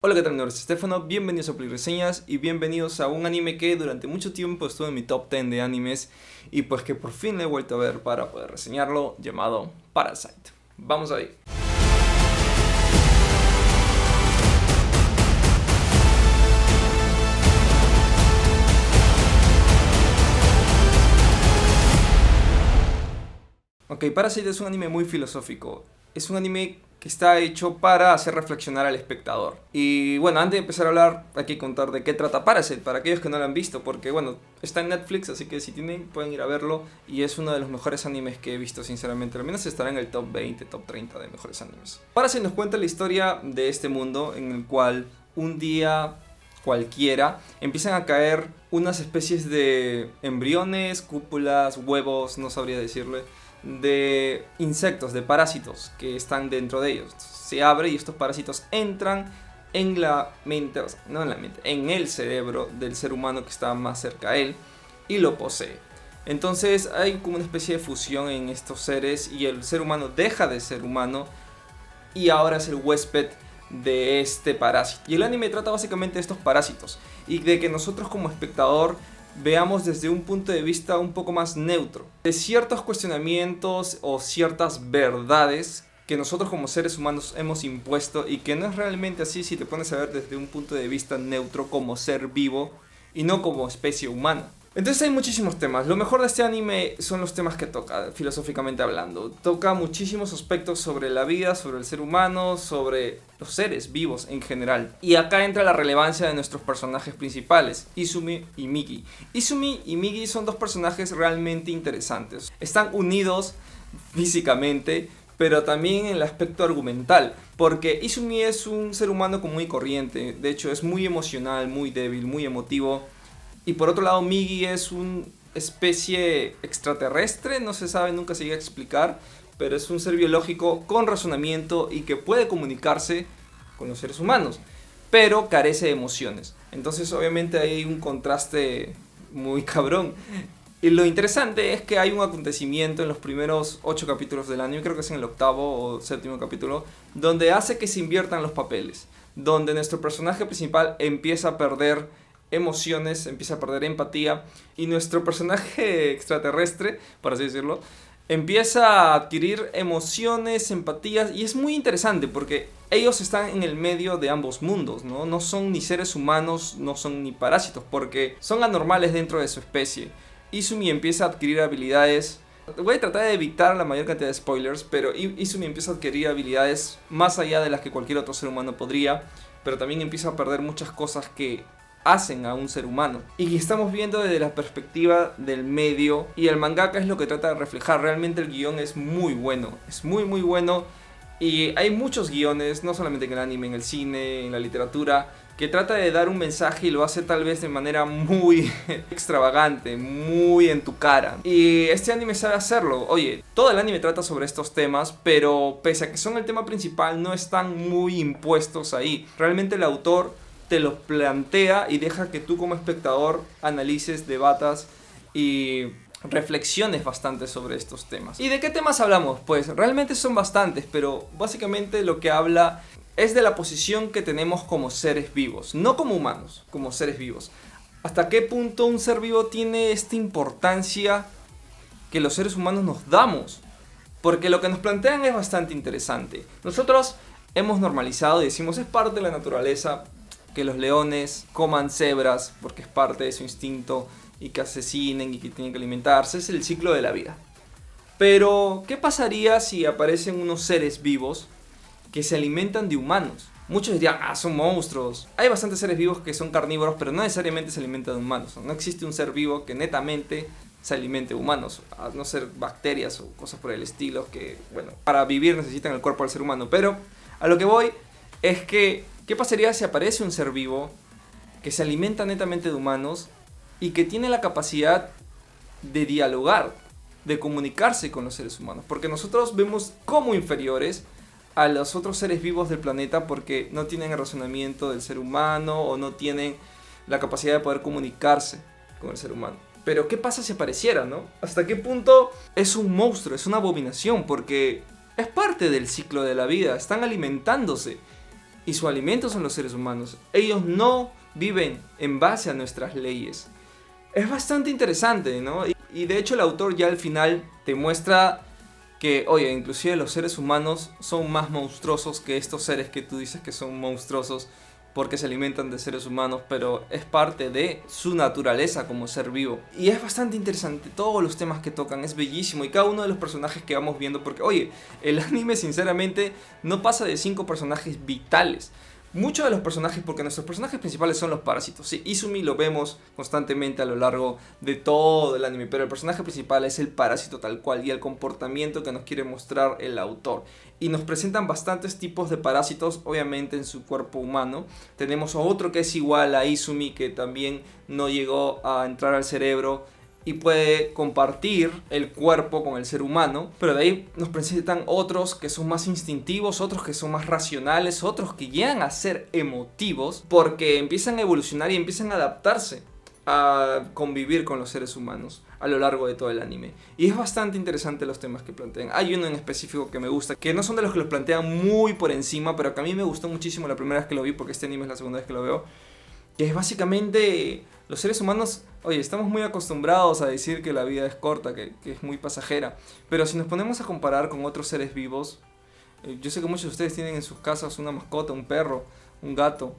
Hola, ¿qué tal? Mi nombre es Estefano, bienvenidos a Reseñas y bienvenidos a un anime que durante mucho tiempo estuvo en mi top 10 de animes y pues que por fin le he vuelto a ver para poder reseñarlo, llamado Parasite. Vamos ahí. Ok, Parasite es un anime muy filosófico. Es un anime que está hecho para hacer reflexionar al espectador. Y bueno, antes de empezar a hablar, hay que contar de qué trata Parasite, para aquellos que no lo han visto, porque bueno, está en Netflix, así que si tienen, pueden ir a verlo. Y es uno de los mejores animes que he visto, sinceramente. Al menos estará en el top 20, top 30 de mejores animes. Parasite nos cuenta la historia de este mundo en el cual un día cualquiera empiezan a caer unas especies de embriones, cúpulas, huevos, no sabría decirle, de insectos, de parásitos que están dentro de ellos. Se abre y estos parásitos entran en la mente, o sea, no en la mente, en el cerebro del ser humano que está más cerca a él y lo posee. Entonces hay como una especie de fusión en estos seres y el ser humano deja de ser humano y ahora es el huésped de este parásito. Y el anime trata básicamente de estos parásitos y de que nosotros como espectador veamos desde un punto de vista un poco más neutro, de ciertos cuestionamientos o ciertas verdades que nosotros como seres humanos hemos impuesto y que no es realmente así si te pones a ver desde un punto de vista neutro como ser vivo y no como especie humana. Entonces hay muchísimos temas. Lo mejor de este anime son los temas que toca, filosóficamente hablando. Toca muchísimos aspectos sobre la vida, sobre el ser humano, sobre los seres vivos en general. Y acá entra la relevancia de nuestros personajes principales, Izumi y Migi. Izumi y Migi son dos personajes realmente interesantes. Están unidos físicamente, pero también en el aspecto argumental, porque Izumi es un ser humano común y corriente. De hecho es muy emocional, muy débil, muy emotivo. Y por otro lado, Migi es una especie extraterrestre, no se sabe, nunca se llega a explicar, pero es un ser biológico con razonamiento y que puede comunicarse con los seres humanos, pero carece de emociones. Entonces, obviamente, hay un contraste muy cabrón. Y lo interesante es que hay un acontecimiento en los primeros 8 capítulos del anime, creo que es en el 8º o 7º capítulo, donde hace que se inviertan los papeles, donde nuestro personaje principal empieza a perder emociones, empieza a perder empatía y nuestro personaje extraterrestre, por así decirlo, empieza a adquirir emociones, empatías y es muy interesante porque ellos están en el medio de ambos mundos, ¿no? No son ni seres humanos, no son ni parásitos porque son anormales dentro de su especie. Izumi empieza a adquirir habilidades. Voy a tratar de evitar la mayor cantidad de spoilers, pero Izumi empieza a adquirir habilidades más allá de las que cualquier otro ser humano podría, pero también empieza a perder muchas cosas que hacen a un ser humano. Y estamos viendo desde la perspectiva del medio y el mangaka es lo que trata de reflejar. Realmente el guión es muy bueno, es muy bueno y hay muchos guiones, no solamente en el anime, en el cine, en la literatura, que trata de dar un mensaje y lo hace tal vez de manera muy extravagante, muy en tu cara. Y este anime sabe hacerlo. Oye, todo el anime trata sobre estos temas, pero pese a que son el tema principal, no están muy impuestos ahí. Realmente el autor te lo plantea y deja que tú como espectador analices, debatas y reflexiones bastante sobre estos temas. ¿Y de qué temas hablamos? Pues realmente son bastantes, pero básicamente lo que habla es de la posición que tenemos como seres vivos, no como humanos, como seres vivos. ¿Hasta qué punto un ser vivo tiene esta importancia que los seres humanos nos damos? Porque lo que nos plantean es bastante interesante. Nosotros hemos normalizado y decimos es parte de la naturaleza que los leones coman cebras porque es parte de su instinto y que asesinen y que tienen que alimentarse, es el ciclo de la vida. Pero, ¿qué pasaría si aparecen unos seres vivos que se alimentan de humanos? Muchos dirían, son monstruos. Hay bastantes seres vivos que son carnívoros, pero no necesariamente se alimentan de humanos. No existe un ser vivo que netamente se alimente de humanos, a no ser bacterias o cosas por el estilo que, bueno, para vivir necesitan el cuerpo del ser humano. Pero a lo que voy es que ¿qué pasaría si aparece un ser vivo que se alimenta netamente de humanos y que tiene la capacidad de dialogar, de comunicarse con los seres humanos? Porque nosotros vemos como inferiores a los otros seres vivos del planeta porque no tienen el razonamiento del ser humano o no tienen la capacidad de poder comunicarse con el ser humano. Pero ¿qué pasa si apareciera, no? ¿Hasta qué punto es un monstruo, es una abominación? Porque es parte del ciclo de la vida, están alimentándose. y su alimento son los seres humanos. Ellos no viven en base a nuestras leyes. Es bastante interesante, ¿no? Y de hecho el autor ya al final te muestra que, oye, inclusive los seres humanos son más monstruosos que estos seres que tú dices que son monstruosos porque se alimentan de seres humanos, pero es parte de su naturaleza como ser vivo. Y es bastante interesante, todos los temas que tocan, es bellísimo, y cada uno de los personajes que vamos viendo, porque, oye, el anime sinceramente no pasa de 5 personajes vitales. Muchos de los personajes, porque nuestros personajes principales son los parásitos. Sí, Izumi lo vemos constantemente a lo largo de todo el anime, pero el personaje principal es el parásito tal cual y el comportamiento que nos quiere mostrar el autor. Y nos presentan bastantes tipos de parásitos, obviamente en su cuerpo humano. Tenemos otro que es igual a Izumi, que también no llegó a entrar al cerebro y puede compartir el cuerpo con el ser humano, pero de ahí nos presentan otros que son más instintivos, otros que son más racionales, otros que llegan a ser emotivos porque empiezan a evolucionar y empiezan a adaptarse a convivir con los seres humanos a lo largo de todo el anime. Y es bastante interesante los temas que plantean. Hay uno en específico que me gusta, que no son de los que los plantean muy por encima, pero que a mí me gustó muchísimo la primera vez que lo vi, porque este anime es la segunda vez que lo veo, que es básicamente los seres humanos. Oye, estamos muy acostumbrados a decir que la vida es corta, que es muy pasajera, pero si nos ponemos a comparar con otros seres vivos, yo sé que muchos de ustedes tienen en sus casas una mascota, un perro, un gato,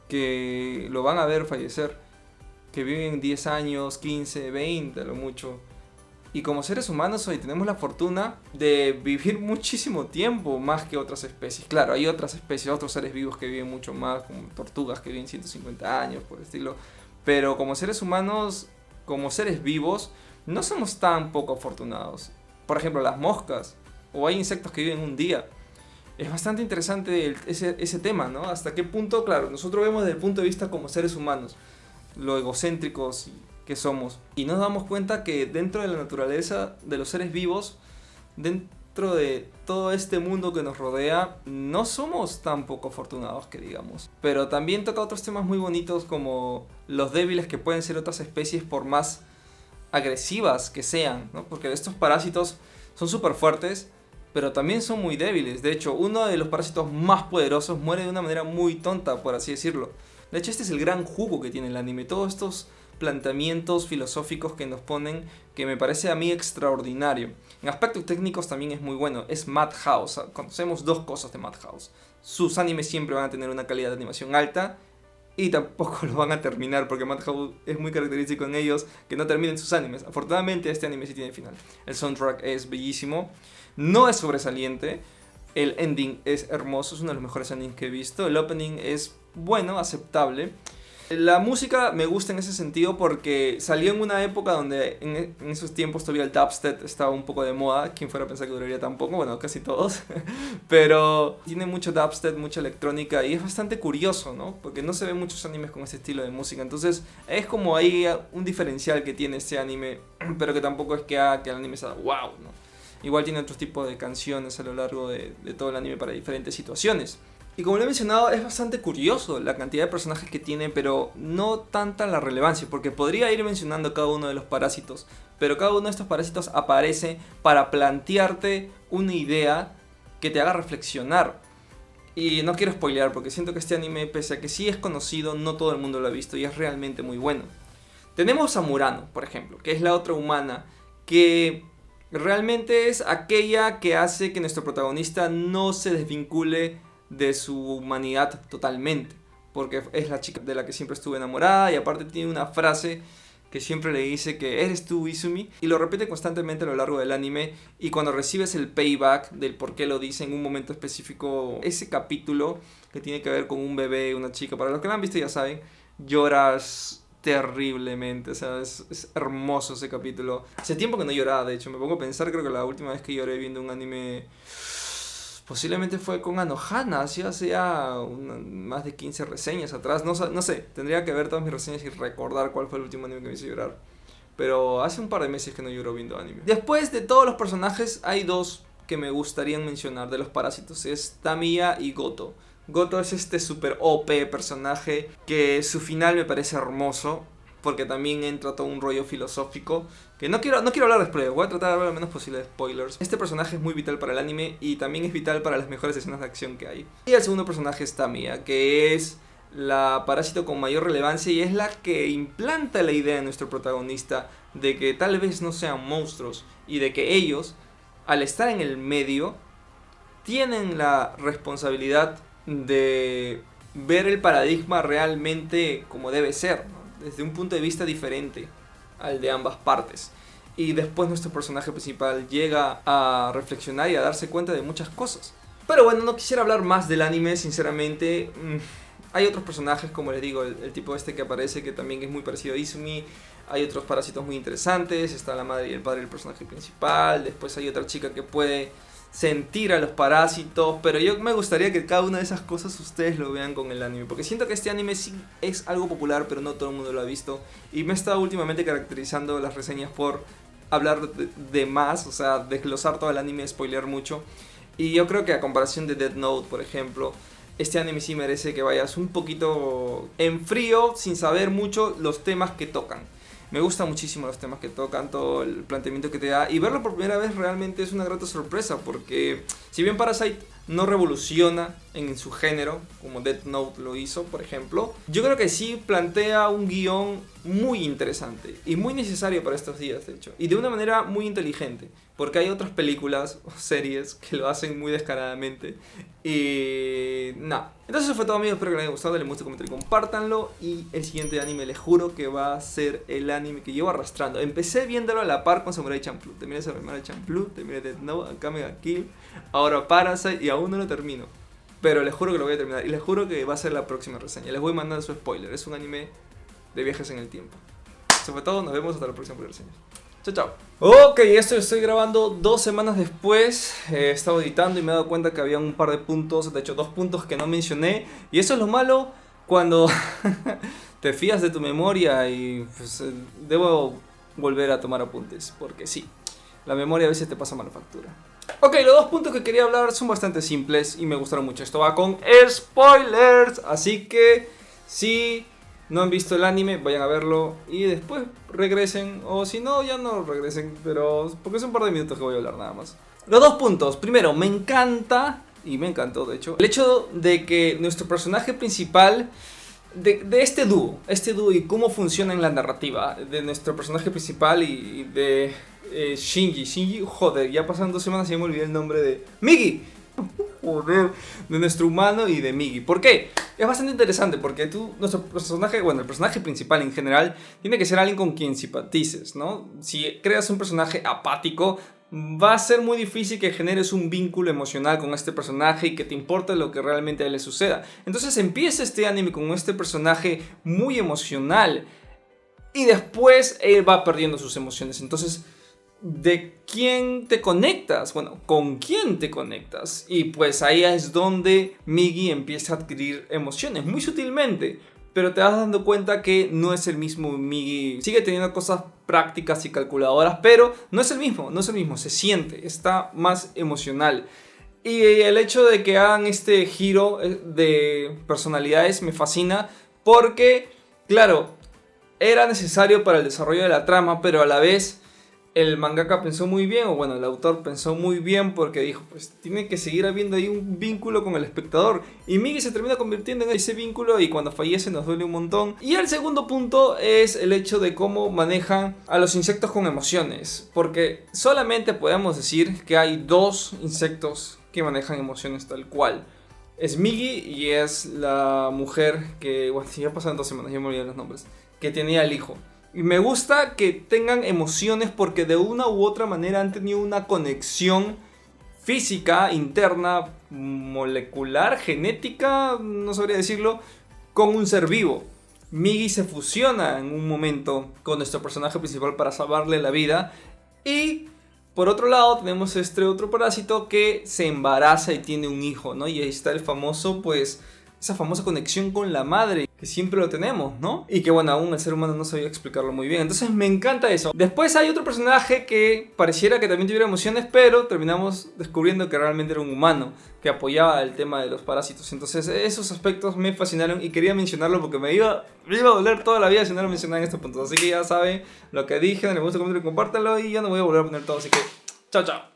que lo van a ver fallecer, que viven 10 años, 15, 20 a lo mucho. Y como seres humanos hoy tenemos la fortuna de vivir muchísimo tiempo más que otras especies. Claro, hay otras especies, otros seres vivos que viven mucho más, como tortugas que viven 150 años, por el estilo. Pero como seres humanos, como seres vivos, no somos tan poco afortunados. Por ejemplo, las moscas, o hay insectos que viven un día. Es bastante interesante ese tema, ¿no? Hasta qué punto, claro, nosotros vemos desde el punto de vista como seres humanos, lo egocéntricos que somos, y nos damos cuenta que dentro de la naturaleza de los seres vivos, dentro de todo este mundo que nos rodea, no somos tan poco afortunados que digamos. Pero también toca otros temas muy bonitos, como los débiles que pueden ser otras especies por más agresivas que sean, ¿no? Porque estos parásitos son súper fuertes, pero también son muy débiles. De hecho, uno de los parásitos más poderosos muere de una manera muy tonta, por así decirlo. De hecho, este es el gran jugo que tiene el anime. Todos estos planteamientos filosóficos que nos ponen, que me parece a mí extraordinario. En aspectos técnicos también es muy bueno. Es Madhouse. Conocemos dos cosas de Madhouse. Sus animes siempre van a tener una calidad de animación alta, y tampoco lo van a terminar, porque Madhouse es muy característico en ellos que no terminen sus animes. Afortunadamente este anime sí tiene final. El soundtrack es bellísimo, no es sobresaliente, el ending es hermoso, es uno de los mejores endings que he visto, el opening es bueno, aceptable. La música me gusta en ese sentido porque salió en una época donde en esos tiempos todavía el dubstep estaba un poco de moda. Quien fuera a pensar que duraría tan poco, bueno, casi todos. Pero tiene mucho dubstep, mucha electrónica, y es bastante curioso, ¿no? Porque no se ven muchos animes con ese estilo de música. Entonces es como ahí un diferencial que tiene este anime, pero que tampoco es que haga que el anime sea wow, ¿no? Igual tiene otros tipos de canciones a lo largo de todo el anime para diferentes situaciones. Y como lo he mencionado, es bastante curioso la cantidad de personajes que tiene, pero no tanta la relevancia, porque podría ir mencionando cada uno de los parásitos, pero cada uno de estos parásitos aparece para plantearte una idea que te haga reflexionar. Y no quiero spoilear, porque siento que este anime, pese a que sí es conocido, no todo el mundo lo ha visto y es realmente muy bueno. Tenemos a Murano, por ejemplo, que es la otra humana, que realmente es aquella que hace que nuestro protagonista no se desvincule de su humanidad totalmente, porque es la chica de la que siempre estuve enamorada, y aparte tiene una frase que siempre le dice que eres tú, Izumi, y lo repite constantemente a lo largo del anime. Y cuando recibes el payback del por qué lo dice en un momento específico, ese capítulo que tiene que ver con un bebé, una chica, para los que lo han visto ya saben, lloras terriblemente. O sea, es hermoso ese capítulo. Hace tiempo que no lloraba, de hecho, me pongo a pensar, creo que la última vez que lloré viendo un anime posiblemente fue con Anohana, hace ya más de 15 reseñas atrás. No sé, tendría que ver todas mis reseñas y recordar cuál fue el último anime que me hizo llorar. Pero hace un par de meses que no lloro viendo anime. Después de todos los personajes, hay dos que me gustaría mencionar de los parásitos. Es Tamiya y Goto. Goto es este super OP personaje que su final me parece hermoso. porque también entra todo un rollo filosófico, que no quiero hablar de spoilers, voy a tratar de hablar lo menos posible de spoilers. Este personaje es muy vital para el anime y también es vital para las mejores escenas de acción que hay. Y el segundo personaje es Tamiya, que es la parásito con mayor relevancia y es la que implanta la idea en nuestro protagonista de que tal vez no sean monstruos y de que ellos, al estar en el medio, tienen la responsabilidad de ver el paradigma realmente como debe ser, ¿no? Desde un punto de vista diferente al de ambas partes. Y después nuestro personaje principal llega a reflexionar y a darse cuenta de muchas cosas. Pero bueno, no quisiera hablar más del anime, sinceramente. Hay otros personajes, como les digo, el tipo este que aparece, que también es muy parecido a Izumi. Hay otros parásitos muy interesantes. Está la madre y el padre del personaje principal. Después hay otra chica que puede sentir a los parásitos. Pero yo me gustaría que cada una de esas cosas ustedes lo vean con el anime, porque siento que este anime sí es algo popular, pero no todo el mundo lo ha visto. Y me he estado últimamente caracterizando las reseñas por hablar de más, o sea, desglosar todo el anime, spoilear mucho. Y yo creo que a comparación de Death Note, por ejemplo, este anime sí merece que vayas un poquito en frío, sin saber mucho los temas que tocan. Me gustan muchísimo los temas que tocan, todo el planteamiento que te da. Y verlo por primera vez realmente es una grata sorpresa, porque si bien Parasite no revoluciona en su género, como Death Note lo hizo, por ejemplo, yo creo que sí plantea un guión muy interesante y muy necesario para estos días, de hecho. Y de una manera muy inteligente, porque hay otras películas o series que lo hacen muy descaradamente. Y nada. Entonces eso fue todo, amigos. Espero que les haya gustado. Denle mucho comentario y compártanlo. Y el siguiente anime, les juro que va a ser el anime que llevo arrastrando. Empecé viéndolo a la par con Samurai Champloo. Terminé Samurai Champloo, terminé Death Note, acá Mega Kill, ahora Parasite y aún no lo termino. Pero les juro que lo voy a terminar. Y les juro que va a ser la próxima reseña. Les voy a mandar su spoiler. Es un anime de viajes en el tiempo. Eso fue todo. Nos vemos hasta la próxima reseña. Chao, chao. Ok, esto lo estoy grabando 2 semanas después. He estado editando y me he dado cuenta que había un par de puntos, de hecho 2 puntos que no mencioné. Y eso es lo malo cuando te fías de tu memoria y pues, debo volver a tomar apuntes. Porque sí, la memoria a veces te pasa mala factura. Ok, los 2 puntos que quería hablar son bastante simples y me gustaron mucho. Esto va con spoilers, así que sí. No han visto el anime, vayan a verlo y después regresen, o si no, ya no regresen, pero porque es un par de minutos que voy a hablar nada más. Los 2 puntos. Primero, me encanta, y me encantó de hecho, el hecho de que nuestro personaje principal, de este dúo y cómo funciona en la narrativa de nuestro personaje principal y de Shinji, joder, ya pasaron 2 semanas y ya me olvidé el nombre de Migi. Joder, de nuestro humano y de Migi. ¿Por qué? Es bastante interesante porque nuestro personaje, bueno, el personaje principal en general, tiene que ser alguien con quien simpatices, ¿no? Si creas un personaje apático, va a ser muy difícil que generes un vínculo emocional con este personaje y que te importe lo que realmente a él le suceda. Entonces empieza este anime con este personaje muy emocional y después él va perdiendo sus emociones. Entonces, ¿de quién te conectas? Bueno, ¿con quién te conectas? Y pues ahí es donde Migi empieza a adquirir emociones, muy sutilmente. Pero te vas dando cuenta que no es el mismo Migi. Sigue teniendo cosas prácticas y calculadoras, pero no es el mismo, se siente, está más emocional. Y el hecho de que hagan este giro de personalidades me fascina porque, claro, era necesario para el desarrollo de la trama, pero a la vez el mangaka pensó muy bien, o bueno, el autor pensó muy bien porque dijo, pues tiene que seguir habiendo ahí un vínculo con el espectador. Y Migi se termina convirtiendo en ese vínculo y cuando fallece nos duele un montón. Y el segundo punto es el hecho de cómo manejan a los insectos con emociones. Porque solamente podemos decir que hay 2 insectos que manejan emociones tal cual. Es Migi y es la mujer que, bueno, ya pasaron 2 semanas, ya me olvidé los nombres, que tenía el hijo. Y me gusta que tengan emociones porque de una u otra manera han tenido una conexión física, interna, molecular, genética, no sabría decirlo, con un ser vivo. Migi se fusiona en un momento con nuestro personaje principal para salvarle la vida. Y por otro lado tenemos este otro parásito que se embaraza y tiene un hijo, ¿no? Y ahí está el famoso, pues, esa famosa conexión con la madre, que siempre lo tenemos, ¿no? Y que bueno, aún el ser humano no sabía explicarlo muy bien. Entonces me encanta eso. Después hay otro personaje que pareciera que también tuviera emociones, pero terminamos descubriendo que realmente era un humano, que apoyaba el tema de los parásitos. Entonces esos aspectos me fascinaron y quería mencionarlo porque me iba a doler toda la vida si no lo mencionaba en estos puntos. Así que ya saben lo que dije, les gusta, comenten, compártanlo y ya no voy a volver a poner todo. Así que chao, chao.